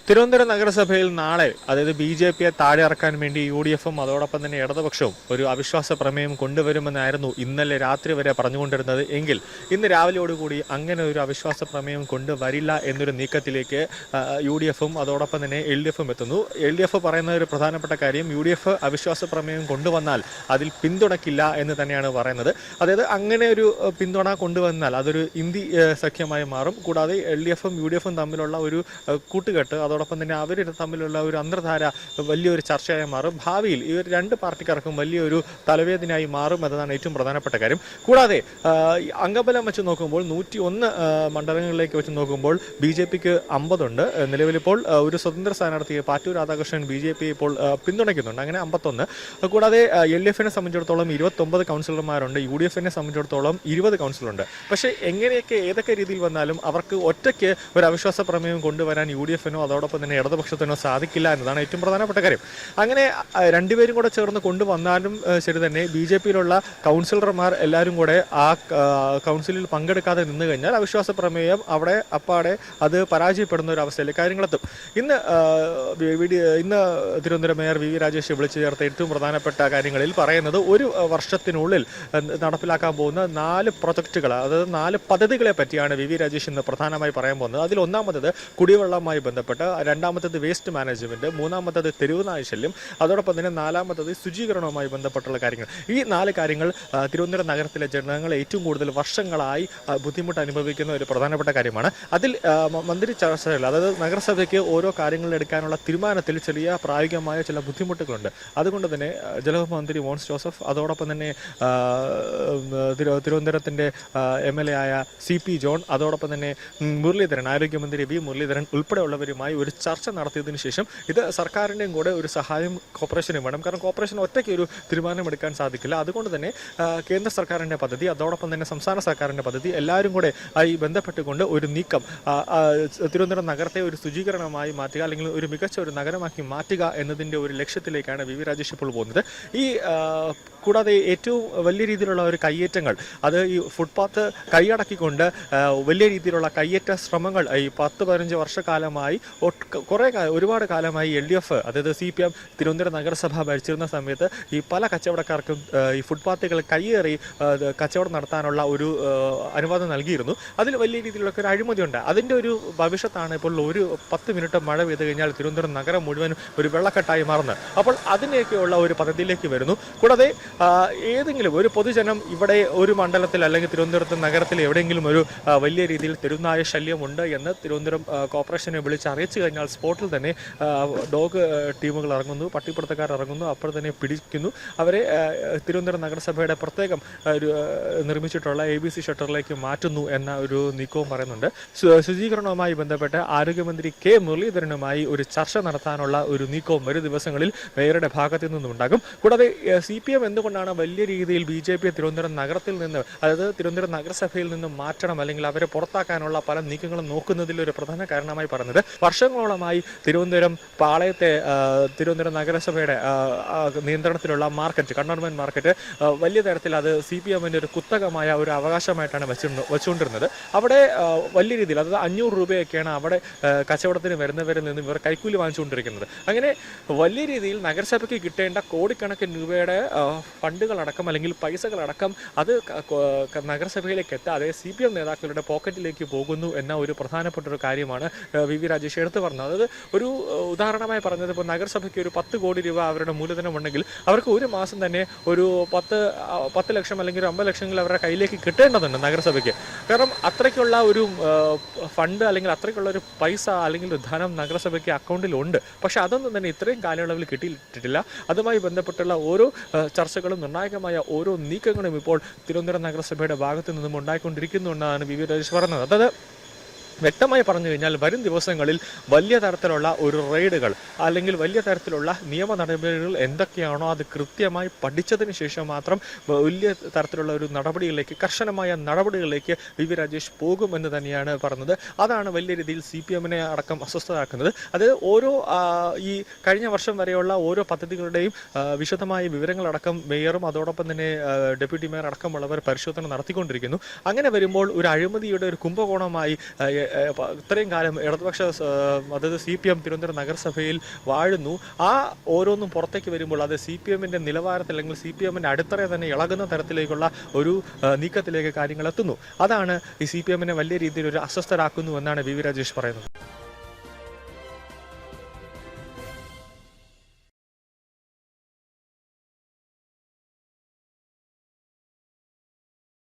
തിരുവനന്തപുരം നഗരസഭയിൽ നാളെ അതായത് ബി.ജെ.പിയെ താഴെ ഇറക്കാൻ വേണ്ടി യു.ഡി.എഫും അതോടൊപ്പം തന്നെ ഇടതുപക്ഷവും ഒരു അവിശ്വാസ പ്രമേയം കൊണ്ടുവരുമെന്നായിരുന്നു ഇന്നലെ രാത്രി വരെ പറഞ്ഞുകൊണ്ടിരുന്നത്. എങ്കിൽ ഇന്ന് രാവിലെയോടുകൂടി അങ്ങനെ ഒരു അവിശ്വാസ പ്രമേയം കൊണ്ടുവരില്ല എന്നൊരു നീക്കത്തിലേക്ക് യു.ഡി.എഫും അതോടൊപ്പം തന്നെ എൽ.ഡി.എഫും എത്തുന്നു. എൽ.ഡി.എഫ് പറയുന്ന ഒരു പ്രധാനപ്പെട്ട കാര്യം യു.ഡി.എഫ് അവിശ്വാസ പ്രമേയം കൊണ്ടുവന്നാൽ അതിൽ പിന്തുണയ്ക്കില്ല എന്ന് തന്നെയാണ് പറയുന്നത്. അതായത് അങ്ങനെ ഒരു പിന്തുണ കൊണ്ടുവന്നാൽ അതൊരു ഇന്ത്യ സഖ്യമായി മാറും. കൂടാതെ എൽ.ഡി.എഫും യു.ഡി.എഫും തമ്മിലുള്ള ഒരു കൂട്ടുകെട്ട് അതോടൊപ്പം തന്നെ അവർ തമ്മിലുള്ള ഒരു അന്തർധാര വലിയൊരു ചർച്ചയായി മാറും. ഭാവിയിൽ ഈ രണ്ട് പാർട്ടിക്കാർക്കും വലിയൊരു തലവേദനയായി മാറും എന്നതാണ് ഏറ്റവും പ്രധാനപ്പെട്ട കാര്യം. കൂടാതെ അംഗബലം വെച്ച് നോക്കുമ്പോൾ 101 മണ്ഡലങ്ങളിലേക്ക് വെച്ച് നോക്കുമ്പോൾ ബി.ജെ.പിക്ക് 50 ഉണ്ട്. നിലവിലിപ്പോൾ ഒരു സ്വതന്ത്ര സ്ഥാനാർത്ഥിയെ പാറ്റൂർ രാധാകൃഷ്ണൻ ബി.ജെ.പി ഇപ്പോൾ പിന്തുണയ്ക്കുന്നുണ്ട്. അങ്ങനെ 51. കൂടാതെ എൽ.ഡി.എഫിനെ സംബന്ധിച്ചിടത്തോളം 29 കൗൺസിലർമാരുണ്ട്. യു.ഡി.എഫിനെ സംബന്ധിച്ചിടത്തോളം 20 കൗൺസിലുണ്ട്. പക്ഷേ എങ്ങനെയൊക്കെ ഏതൊക്കെ രീതിയിൽ വന്നാലും അവർക്ക് ഒറ്റയ്ക്ക് ഒരു അവിശ്വാസ പ്രമേയം കൊണ്ടുവരാൻ യു.ഡി.എഫിനോ അതോടൊപ്പം തന്നെ ഇടതുപക്ഷത്തിനോ സാധിക്കില്ല എന്നതാണ് ഏറ്റവും പ്രധാനപ്പെട്ട കാര്യം. അങ്ങനെ രണ്ടുപേരും കൂടെ ചേർന്ന് കൊണ്ടുവന്നാലും ശരി തന്നെ ബി.ജെ.പിയിലുള്ള കൗൺസിലർമാർ എല്ലാവരും കൂടെ ആ കൗൺസിലിൽ പങ്കെടുക്കാതെ നിന്ന് കഴിഞ്ഞാൽ അവിശ്വാസ പ്രമേയം അവിടെ അപ്പാടെ അത് പരാജയപ്പെടുന്ന ഒരു അവസ്ഥയിലേക്ക് കാര്യങ്ങളെത്തും. ഇന്ന് തിരുവനന്തപുരം മേയർ വി രാജേഷ് വിളിച്ചു ചേർത്ത ഏറ്റവും പ്രധാനപ്പെട്ട കാര്യങ്ങളിൽ പറയുന്നത് ഒരു വർഷത്തിനുള്ളിൽ നടപ്പിലാക്കാൻ പോകുന്ന 4 പ്രൊജക്റ്റുകൾ, അതായത് 4 പദ്ധതികളെ പറ്റിയാണ് വി രാജേഷ് ഇന്ന് പ്രധാനമായി പറയാൻ പോകുന്നത്. അതിൽ ഒന്നാമത്തത് കുടിവെള്ളവുമായി ബന്ധപ്പെട്ട്, രണ്ടാമത്തത് വേസ്റ്റ് മാനേജ്മെന്റ്, മൂന്നാമത്തത് തെരുവ് നായശല്യം, അതോടൊപ്പം തന്നെ നാലാമത്തത് ശുചീകരണവുമായി ബന്ധപ്പെട്ടുള്ള കാര്യങ്ങൾ. ഈ 4 കാര്യങ്ങൾ തിരുവനന്തപുരം നഗരത്തിലെ ജനങ്ങൾ ഏറ്റവും കൂടുതൽ വർഷങ്ങളായി ബുദ്ധിമുട്ട് അനുഭവിക്കുന്ന ഒരു പ്രധാനപ്പെട്ട കാര്യമാണ്. അതിൽ മന്ത്രി ചർച്ചകൾ, അതായത് നഗരസഭയ്ക്ക് ഓരോ കാര്യങ്ങൾ എടുക്കാനുള്ള തീരുമാനത്തിൽ ചെറിയ പ്രായോഗികമായ ചില ബുദ്ധിമുട്ടുകളുണ്ട്. അതുകൊണ്ട് തന്നെ ജലവകുപ്പ് മന്ത്രി മോൻസ് ജോസഫ് അതോടൊപ്പം തന്നെ തിരുവനന്തപുരത്തിൻ്റെ എം.എൽ.എ ആയ CP ജോൺ അതോടൊപ്പം തന്നെ മുരളീധരൻ, ആരോഗ്യമന്ത്രി വി മുരളീധരൻ ഉൾപ്പെടെയുള്ളവരുമായി ഒരു ചർച്ച നടത്തിയതിനു ശേഷം ഇത് സർക്കാരിൻ്റെയും കൂടെ ഒരു സഹായം കോർപ്പറേഷനും വേണം. കാരണം കോർപ്പറേഷൻ ഒറ്റയ്ക്ക് ഒരു തീരുമാനമെടുക്കാൻ സാധിക്കില്ല. അതുകൊണ്ട് തന്നെ കേന്ദ്ര സർക്കാരിൻ്റെ പദ്ധതി അതോടൊപ്പം തന്നെ സംസ്ഥാന സർക്കാരിൻ്റെ പദ്ധതി എല്ലാവരും കൂടെ ആയി ബന്ധപ്പെട്ടുകൊണ്ട് ഒരു നീക്കം തിരുവനന്തപുരം നഗരത്തെ ഒരു ശുചീകരണമായി മാറ്റുക, അല്ലെങ്കിൽ ഒരു മികച്ച ഒരു നഗരമാക്കി മാറ്റുക എന്നതിൻ്റെ ഒരു ലക്ഷ്യത്തിലേക്കാണ് വി രാജേഷ് ഇപ്പോൾ പോകുന്നത്. ഈ കൂടാതെ ഏറ്റവും വലിയ രീതിയിലുള്ള ഒരു കയ്യേറ്റങ്ങൾ, അത് ഈ ഫുട്പാത്ത് കൈയടക്കിക്കൊണ്ട് വലിയ രീതിയിലുള്ള കയ്യേറ്റ ശ്രമങ്ങൾ ഈ 10-15 വർഷക്കാലമായി ഒരുപാട് കാലമായി LDF അതായത് CPM തിരുവനന്തപുരം നഗരസഭ ഭരിച്ചിരുന്ന സമയത്ത് ഈ പല കച്ചവടക്കാർക്കും ഈ ഫുട്പാത്തുകൾ കയ്യേറി കച്ചവടം നടത്താനുള്ള ഒരു അനുവാദം നൽകിയിരുന്നു. അതിൽ വലിയ രീതിയിലുള്ള ഒരു അഴിമതിയുണ്ട്. അതിൻ്റെ ഒരു ഭവിഷ്യത്താണ് ഇപ്പോൾ ഒരു 10 മിനിറ്റ് മഴ പെയ്ത് കഴിഞ്ഞാൽ തിരുവനന്തപുരം നഗരം മുഴുവൻ ഒരു വെള്ളക്കെട്ടായി മാറുന്നത്. അപ്പോൾ അതിനെയൊക്കെയുള്ള ഒരു പദ്ധതിയിലേക്ക് വരുന്നു. കൂടാതെ ഏതെങ്കിലും ഒരു പൊതുജനം ഇവിടെ ഒരു മണ്ഡലത്തിൽ അല്ലെങ്കിൽ തിരുവനന്തപുരത്ത് നഗരത്തിൽ എവിടെയെങ്കിലും ഒരു വലിയ രീതിയിൽ തെരുവുനായ ശല്യമുണ്ട് എന്ന് തിരുവനന്തപുരം കോർപ്പറേഷനെ വിളിച്ച് അറിയിച്ചു കഴിഞ്ഞാൽ സ്പോട്ടിൽ തന്നെ ഡോഗ് ടീമുകൾ ഇറങ്ങുന്നു, പട്ടിപ്പിടുത്തക്കാർ ഇറങ്ങുന്നു, അപ്പോൾ തന്നെ പിടിക്കുന്നു. അവരെ തിരുവനന്തപുരം നഗരസഭയുടെ പ്രത്യേകം നിർമ്മിച്ചിട്ടുള്ള ABC ഷട്ടറിലേക്ക് മാറ്റുന്നു എന്ന ഒരു നീക്കവും പറയുന്നുണ്ട്. ശുചീകരണവുമായി ബന്ധപ്പെട്ട് ആരോഗ്യമന്ത്രി K മുരളീധരനുമായി ഒരു ചർച്ച നടത്താനുള്ള ഒരു നീക്കവും വരും ദിവസങ്ങളിൽ മേയറുടെ ഭാഗത്തു നിന്നുണ്ടാകും. കൂടാതെ CPM എന്തുകൊണ്ടാണ് വലിയ രീതിയിൽ BJP തിരുവനന്തപുരം നഗരത്തിൽ നിന്ന്, അതായത് തിരുവനന്തപുരം നഗരസഭയിൽ നിന്ന് മാറ്റണം അല്ലെങ്കിൽ അവരെ പുറത്താക്കാനുള്ള പല നീക്കങ്ങളും നോക്കുന്നതിൽ ഒരു പ്രധാന കാരണമായി പറഞ്ഞത് വർഷങ്ങളോളമായി തിരുവനന്തപുരം പാളയത്തെ തിരുവനന്തപുരം നഗരസഭയുടെ നിയന്ത്രണത്തിലുള്ള മാർക്കറ്റ്, കണ്ണൂർമൻ മാർക്കറ്റ് വലിയ തരത്തിൽ അത് CPMന്റെ ഒരു കുത്തകമായ ഒരു അവകാശമായിട്ടാണ് വെച്ചുകൊണ്ടിരുന്നത്. അവിടെ വലിയ രീതിയിൽ, അതായത് 500 രൂപയൊക്കെയാണ് അവിടെ കച്ചവടത്തിന് വരുന്നവരിൽ നിന്നും ഇവർ കൈക്കൂലി വാങ്ങിച്ചുകൊണ്ടിരിക്കുന്നത്. അങ്ങനെ വലിയ രീതിയിൽ നഗരസഭയ്ക്ക് കിട്ടേണ്ട കോടിക്കണക്കിന് രൂപയുടെ ഫണ്ടുകളടക്കം അല്ലെങ്കിൽ പൈസകളടക്കം അത് നഗരസഭയിലേക്ക് എത്താതെ CPM നേതാക്കളുടെ പോക്കറ്റിലേക്ക് പോകുന്നു എന്ന ഒരു പ്രധാനപ്പെട്ട ഒരു കാര്യമാണ് വി രാജേഷ് എടുത്തു പറഞ്ഞത്. അതായത് ഒരു ഉദാഹരണമായി പറഞ്ഞത്, ഇപ്പോൾ നഗരസഭയ്ക്ക് ഒരു 10 കോടി രൂപ അവരുടെ മൂലധനം ഉണ്ടെങ്കിൽ അവർക്ക് ഒരു മാസം തന്നെ ഒരു 10 ലക്ഷം അല്ലെങ്കിൽ 50 ലക്ഷങ്ങൾ അവരുടെ കയ്യിലേക്ക് കിട്ടേണ്ടതുണ്ട് നഗരസഭയ്ക്ക്. കാരണം അത്രയ്ക്കുള്ള ഒരു ഫണ്ട് അല്ലെങ്കിൽ അത്രയ്ക്കുള്ള ഒരു പൈസ അല്ലെങ്കിൽ ധനം നഗരസഭയ്ക്ക് അക്കൗണ്ടിലുണ്ട്. പക്ഷെ അതൊന്നും തന്നെ ഇത്രയും കാലയളവിൽ കിട്ടിയിട്ടില്ല. അതുമായി ബന്ധപ്പെട്ടുള്ള ഓരോ ചർച്ചകളും നിർണായകമായ ഓരോ നീക്കങ്ങളും ഇപ്പോൾ തിരുവനന്തപുരം നഗരസഭയുടെ ഭാഗത്തു നിന്നും ഉണ്ടായിക്കൊണ്ടിരിക്കുന്നു എന്നാണ് വി രാജേഷ് പറഞ്ഞത്. അതായത് വ്യക്തമായി പറഞ്ഞു കഴിഞ്ഞാൽ വരും ദിവസങ്ങളിൽ വലിയ തരത്തിലുള്ള ഒരു റെയ്ഡുകൾ അല്ലെങ്കിൽ വലിയ തരത്തിലുള്ള നിയമ നടപടികൾ എന്തൊക്കെയാണോ അത് കൃത്യമായി പഠിച്ചതിന് ശേഷം മാത്രം വലിയ തരത്തിലുള്ള ഒരു നടപടികളിലേക്ക്, കർശനമായ നടപടികളിലേക്ക് വി രാജേഷ് പോകുമെന്ന് തന്നെയാണ് പറഞ്ഞത്. അതാണ് വലിയ രീതിയിൽ CPMനെ അടക്കം അസ്വസ്ഥരാക്കുന്നത്. അത് ഓരോ ഈ കഴിഞ്ഞ വർഷം വരെയുള്ള ഓരോ പദ്ധതികളുടെയും വിശദമായ വിവരങ്ങളടക്കം മേയറും അതോടൊപ്പം തന്നെ ഡെപ്യൂട്ടി മേയർ അടക്കമുള്ളവർ പരിശോധന നടത്തിക്കൊണ്ടിരിക്കുന്നു. അങ്ങനെ വരുമ്പോൾ ഒരു അഴിമതിയുടെ ഒരു കുംഭകോണമായി ഇത്രയും കാലം ഇടതുപക്ഷ അതായത് CPM തിരുവനന്തപുരം നഗരസഭയിൽ വാഴുന്നു. ആ ഓരോന്നും പുറത്തേക്ക് വരുമ്പോൾ അത് CPMന്റെ നിലവാരത്തിൽ അല്ലെങ്കിൽ CPMന്റെ അടിത്തറ തന്നെ ഇളകുന്ന തരത്തിലേക്കുള്ള ഒരു നീക്കത്തിലേക്ക് കാര്യങ്ങൾ എത്തുന്നു. അതാണ് ഈ CPMനെ വലിയ രീതിയിൽ ഒരു അസ്വസ്ഥരാക്കുന്നു എന്നാണ് VV രാജേഷ് പറയുന്നത്.